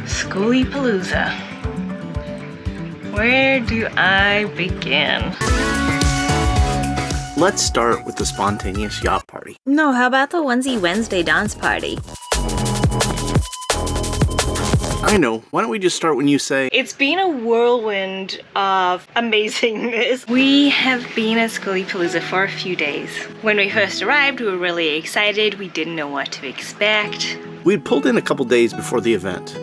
SKOOLIEPALOOZA. Where do I begin? Let's start with the spontaneous yacht party. No, how about the Onesie Wednesday dance party? I know, why don't we just start when you say, It's been a whirlwind of amazingness. We have been at SKOOLIEPALOOZA for a few days. When we first arrived, we were really excited. We didn't know what to expect. we'd pulled in a couple days before the event.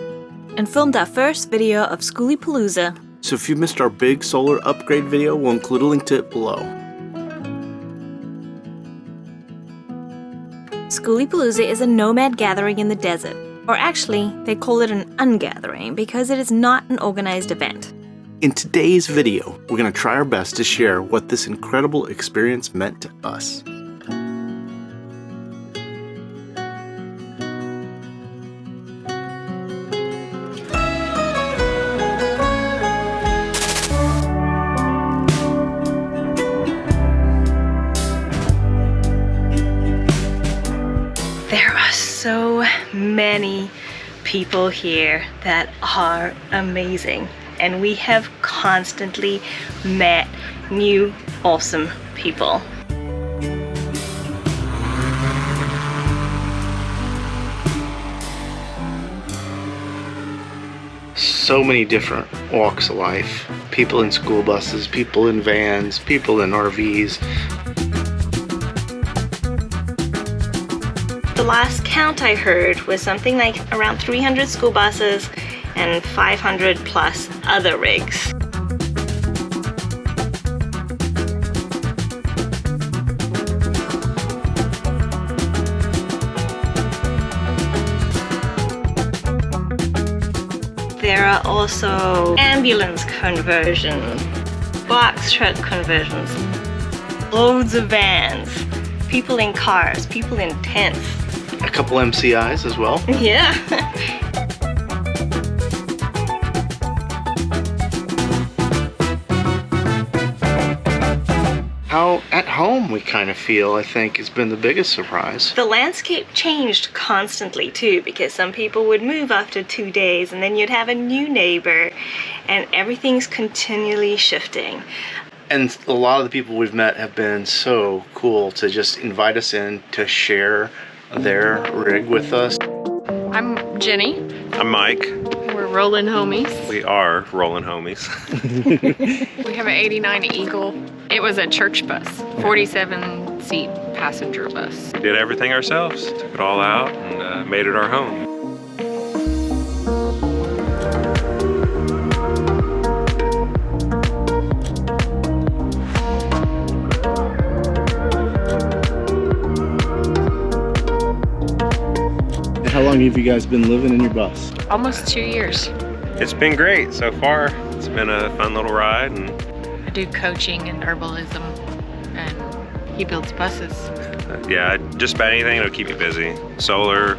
And filmed our first video of SKOOLIEPALOOZA. So if you missed our big solar upgrade video, we'll include a link to it below. SKOOLIEPALOOZA is a nomad gathering in the desert. Or actually, they call it an ungathering because it is not an organized event. In today's video, we're going to try our best to share what this incredible experience meant to us. There are so many people here that are amazing, and we have constantly met new awesome people. So many different walks of life. People in school buses, people in vans, people in RVs. The last count I heard was something like around 300 school buses and 500 plus other rigs. There are also ambulance conversions, box truck conversions, loads of vans, people in cars, people in tents. A couple MCIs as well. Yeah. How at home we kind of feel, I think, has been the biggest surprise. The landscape changed constantly too, because some people would move after 2 days and then you'd have a new neighbor, and everything's continually shifting. And a lot of the people we've met have been so cool to just invite us in to share their rig with us. I'm Jenny. I'm Mike. We're rolling homies. We are rolling homies. We have an 89 Eagle. It was a church bus, 47-seat passenger bus. We did everything ourselves. Took it all out and made it our home. How long have you guys been living in your bus? Almost 2 years. It's been great so far. It's been a fun little ride, and I do coaching and herbalism, and he builds buses. yeah, just about anything that'll keep me busy. Solar,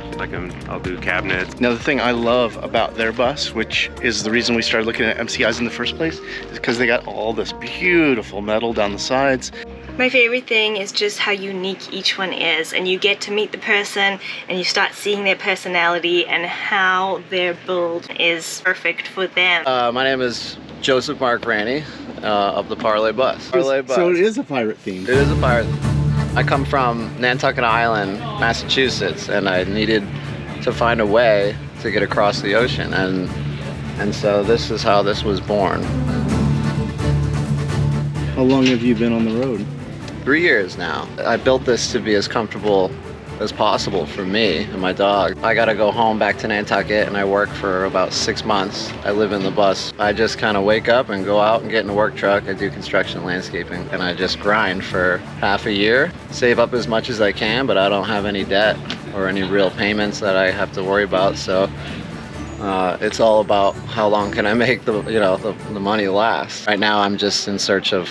I'll do cabinets. Now the thing I love about their bus, which is the reason we started looking at MCIs in the first place, is because they got all this beautiful metal down the sides. My favorite thing is just how unique each one is, and you get to meet the person and you start seeing their personality and how their build is perfect for them. My name is Joseph Mark Raney of the Parlay Bus. So it is a pirate theme. It is a pirate. I come from Nantucket Island, Massachusetts, and I needed to find a way to get across the ocean, and so this is how this was born. How long have you been on the road? 3 years now. I built this to be as comfortable as possible for me and my dog. I gotta go home back to Nantucket, and I work for about 6 months. I live in the bus. I just kind of wake up and go out and get in a work truck. I do construction and landscaping, and I just grind for half a year, save up as much as I can, but I don't have any debt or any real payments that I have to worry about. So it's all about how long can I make the money last. Right now I'm just in search of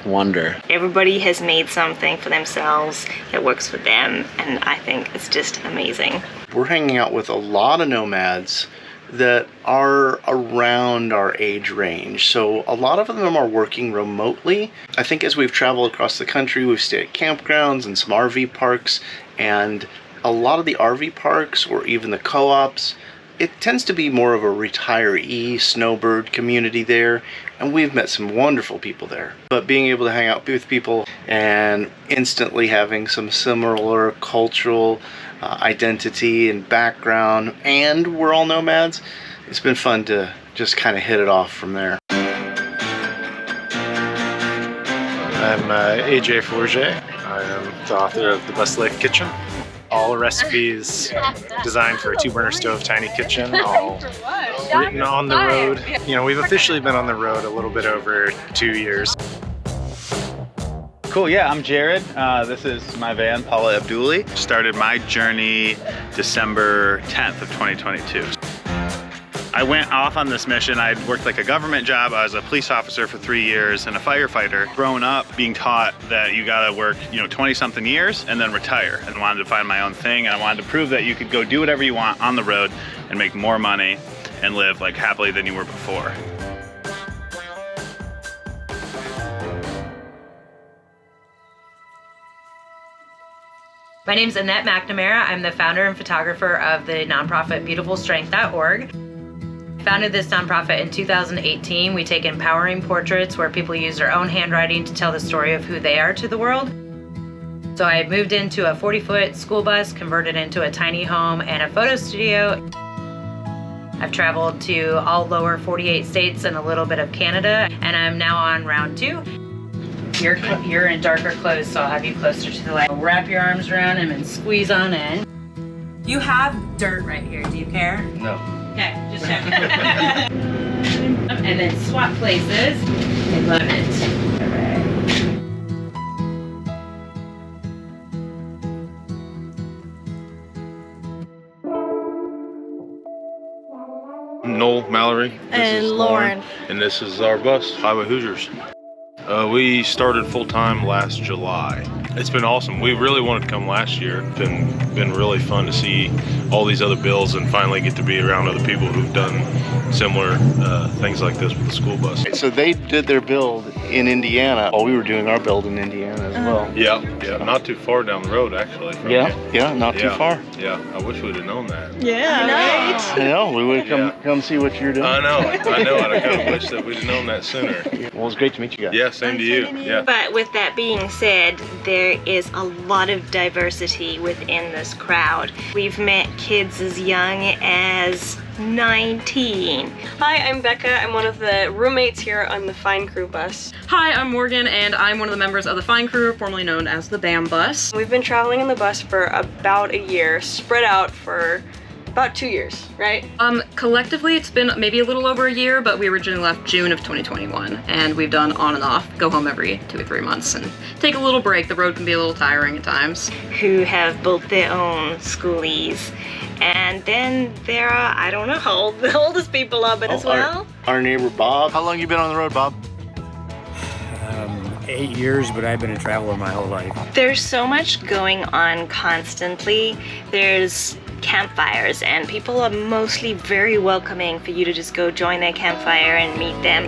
wonder. Everybody has made something for themselves that works for them, and I think it's just amazing. We're hanging out with a lot of nomads that are around our age range. So a lot of them are working remotely. I think as we've traveled across the country, we've stayed at campgrounds and some RV parks, and a lot of the RV parks or even the co-ops it tends to be more of a retiree snowbird community there, and we've met some wonderful people there. But being able to hang out with people and instantly having some similar cultural identity and background, and we're all nomads, it's been fun to just kind of hit it off from there. I'm AJ Forget. I am the author of the Buslife Kitchen. All recipes designed for a 2-burner stove tiny kitchen, all written on the road. You know, we've officially been on the road a little bit over 2 years. Cool, yeah, I'm Jared. This is my van, Paula Abduli. Started my journey December 10th of 2022. I went off on this mission. I'd worked like a government job. I was a police officer for 3 years and a firefighter. Growing up, being taught that you gotta work, 20-something years and then retire. And wanted to find my own thing, and I wanted to prove that you could go do whatever you want on the road and make more money and live like happily than you were before. My name's Annette McNamara. I'm the founder and photographer of the nonprofit BeautifulStrength.org. Founded this nonprofit in 2018. We take empowering portraits where people use their own handwriting to tell the story of who they are to the world. So I moved into a 40-foot school bus, converted into a tiny home and a photo studio. I've traveled to all lower 48 states and a little bit of Canada, and I'm now on round 2. You're in darker clothes, so I'll have you closer to the light. Wrap your arms around him and squeeze on in. You have dirt right here. Do you care? No. Okay, just check. And then swap places. I love it. I'm Noel Mallory. This is Lauren. And this is our bus, Highway Hoosiers. We started full-time last July. It's been awesome. We really wanted to come last year. It's been really fun to see all these other builds and finally get to be around other people who've done similar things like this with the school bus. So they did their build in Indiana while we were doing our build in Indiana as well. Yeah, not too far down the road actually. From Yeah, here. not too far. Yeah, I wish we'd have known that. Yeah, right. I know, we would come see what you're doing. I know. I kind of wish that we'd have known that sooner. Well, it's great to meet you guys. Yeah, same to you. Yeah. But with that being said, there is a lot of diversity within this crowd. We've met kids as young as 19. Hi, I'm Becca. I'm one of the roommates here on the Fine Crew bus. Hi, I'm Morgan, and I'm one of the members of the Fine Crew, formerly known as the BAM bus. We've been traveling in the bus for about a year, spread out for about 2 years, right? Collectively, it's been maybe a little over a year, but we originally left June of 2021, and we've done on and off, go home every 2 or 3 months and take a little break. The road can be a little tiring at times. Who have built their own schoolies. And then there are, I don't know how old the oldest people are, but as well. Our neighbor Bob. How long you been on the road, Bob? 8 years, but I've been a traveler my whole life. There's so much going on constantly. There's campfires, and people are mostly very welcoming for you to just go join their campfire and meet them.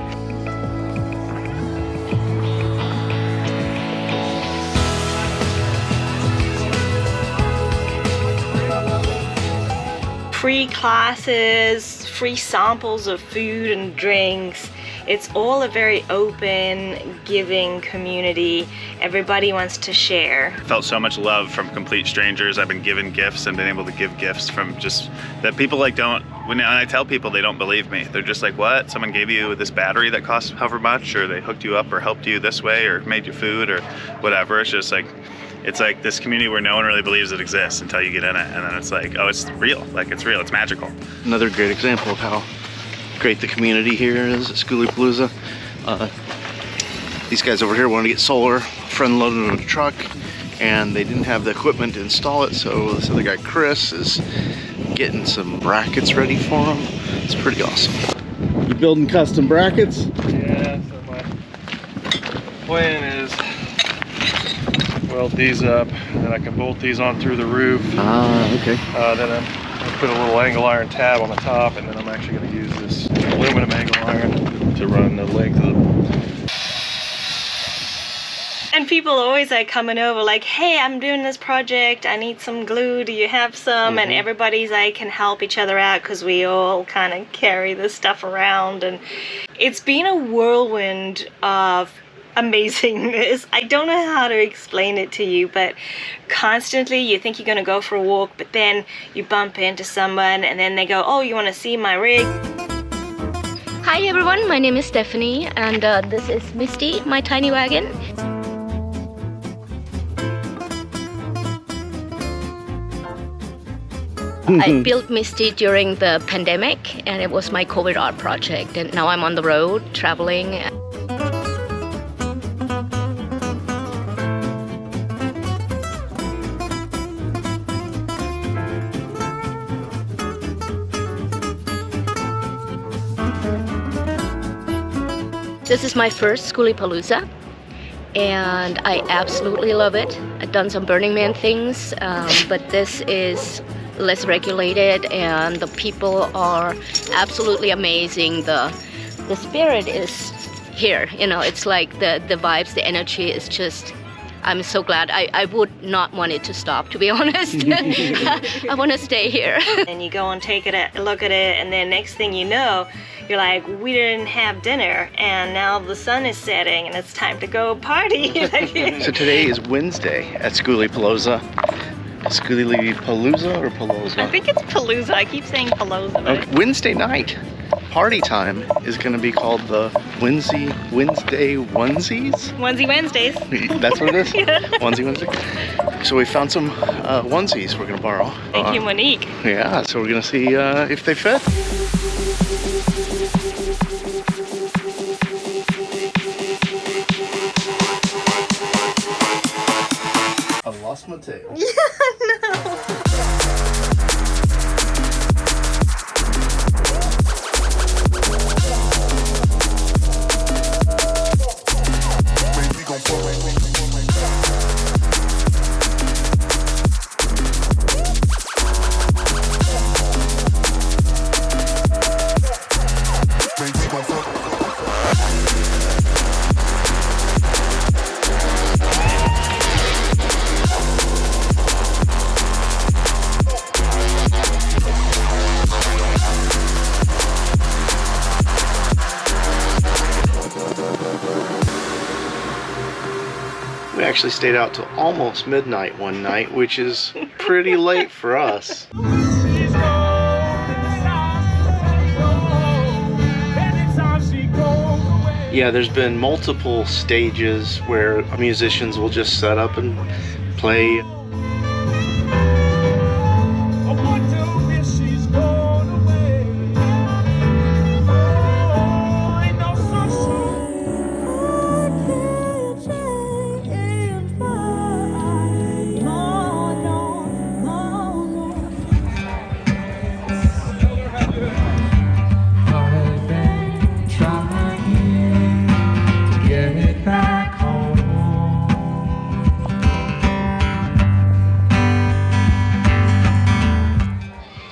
Free classes, free samples of food and drinks. It's all a very open, giving community. Everybody wants to share. Felt so much love from complete strangers. I've been given gifts and been able to give gifts from just that people like don't, when I tell people, they don't believe me. They're just like, what? Someone gave you this battery that costs however much, or they hooked you up or helped you this way or made you food or whatever. It's just like, it's like this community where no one really believes it exists until you get in it. And then it's like, oh, it's real. Like, it's real. It's magical. Another great example of how great the community here is at SKOOLIEPALOOZA. These guys over here wanted to get solar. A friend loaded it on a truck, and they didn't have the equipment to install it, so this other guy, Chris, is getting some brackets ready for them. It's pretty awesome. You building custom brackets? Yeah, so my plan is weld these up, and then I can bolt these on through the roof. Okay. Then I put a little angle iron tab on the top, and then I'm actually going to use this aluminum angle iron to run the length of the... And people always are coming over like, hey, I'm doing this project, I need some glue, do you have some? And everybody's like can help each other out because we all kind of carry this stuff around. And it's been a whirlwind of amazingness. I don't know how to explain it to you, but constantly you think you're gonna go for a walk, but then you bump into someone and then they go, oh, you want to see my rig? Hi everyone, my name is Stephanie and this is Misty, my tiny wagon. I built Misty during the pandemic and it was my COVID art project, and now I'm on the road traveling. This is my first SKOOLIEPALOOZA and I absolutely love it. I've done some Burning Man things, but this is less regulated and the people are absolutely amazing. The spirit is here, you know, it's like the vibes, the energy is just, I'm so glad. I would not want it to stop, to be honest. I want to stay here. And you go and take a look at it, and then next thing you know, you're like, we didn't have dinner and now the sun is setting and it's time to go party. So today is Wednesday at SKOOLIEPALOOZA. SKOOLIEPALOOZA or Palooza? I think it's Palooza. I keep saying Palooza. Okay. Wednesday night party time is going to be called the Wednesday Onesies? Onesie Wednesdays. That's what it is? Yeah. Onesie Wednesday. So we found some onesies we're going to borrow. Thank you, Monique. Yeah, so we're going to see if they fit. I lost my tail. Yeah, no. We actually stayed out till almost midnight one night, which is pretty late for us. Yeah, there's been multiple stages where musicians will just set up and play.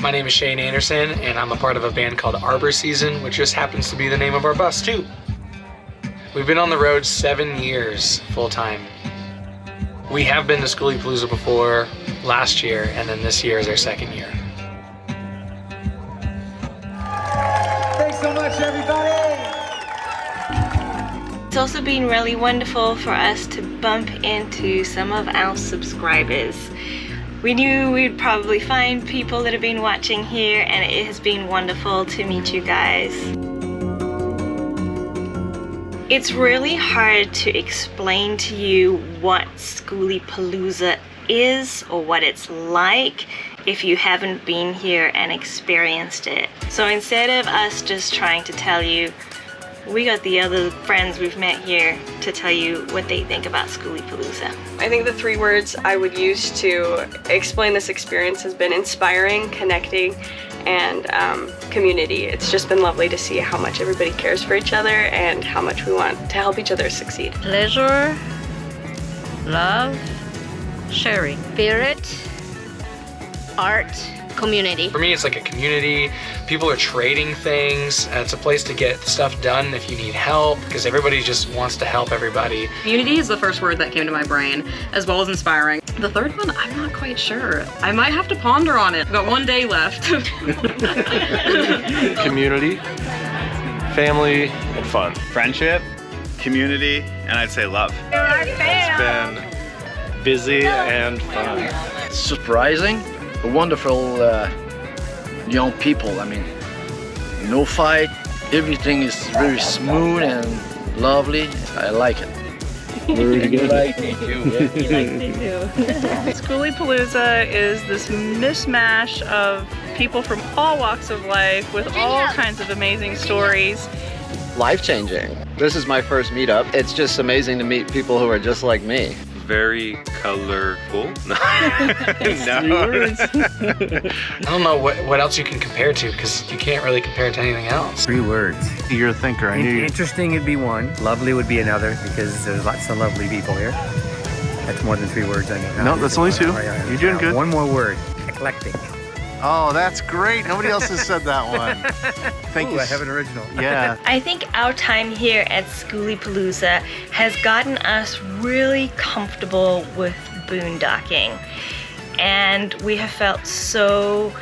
My name is Shane Anderson, and I'm a part of a band called Arbor Season, which just happens to be the name of our bus, too. We've been on the road 7 years, full-time. We have been to SKOOLIEPALOOZA before last year, and then this year is our second year. Thanks so much, everybody! It's also been really wonderful for us to bump into some of our subscribers. We knew we'd probably find people that have been watching here, and it has been wonderful to meet you guys. It's really hard to explain to you what SKOOLIEPALOOZA is or what it's like if you haven't been here and experienced it. So instead of us just trying to tell you, we got the other friends we've met here to tell you what they think about SKOOLIEPALOOZA. I think the 3 words I would use to explain this experience has been inspiring, connecting, and community. It's just been lovely to see how much everybody cares for each other and how much we want to help each other succeed. Pleasure, love, sharing, spirit, art, Community. For me, it's like a community. People are trading things. It's a place to get stuff done if you need help, because everybody just wants to help everybody. Community is the first word that came to my brain, as well as inspiring. The third one, I'm not quite sure. I might have to ponder on it. I've got 1 day left. Community, family, and fun. Friendship, community, and I'd say love. It's been busy and fun. Surprising, wonderful young people. I mean, no fight. Everything is very smooth and lovely. I like it. Very good. Like me too. SKOOLIEPALOOZA is this mishmash of people from all walks of life with all kinds of amazing stories. Life-changing. This is my first meetup. It's just amazing to meet people who are just like me. Very colorful. I don't know what else you can compare to, because you can't really compare it to anything else. 3 words. You're a thinker. I knew you. Interesting would be one. Lovely would be another, because there's lots of lovely people here. That's more than 3 words I know. No, that's only 2. You're doing good. One more word. Eclectic. Oh, that's great. Nobody else has said that one. Thank you. I have an original. Yeah. I think our time here at SKOOLIEPALOOZA has gotten us really comfortable with boondocking. And we have felt so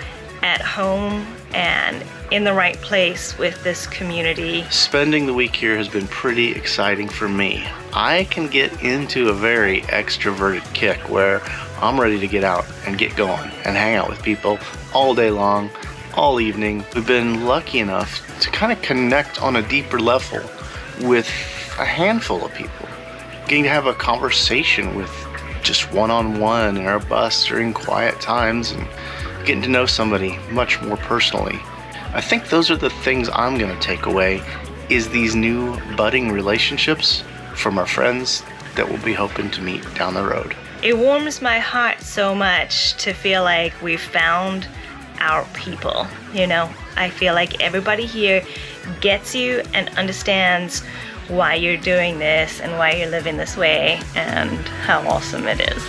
at home and in the right place with this community. Spending the week here has been pretty exciting for me. I can get into a very extroverted kick where I'm ready to get out and get going and hang out with people all day long, all evening. We've been lucky enough to kind of connect on a deeper level with a handful of people. Getting to have a conversation with just one-on-one in our bus during quiet times and getting to know somebody much more personally. I think those are the things I'm gonna take away, is these new budding relationships from our friends that we'll be hoping to meet down the road. It warms my heart so much to feel like we've found our people, you know? I feel like everybody here gets you and understands why you're doing this and why you're living this way and how awesome it is.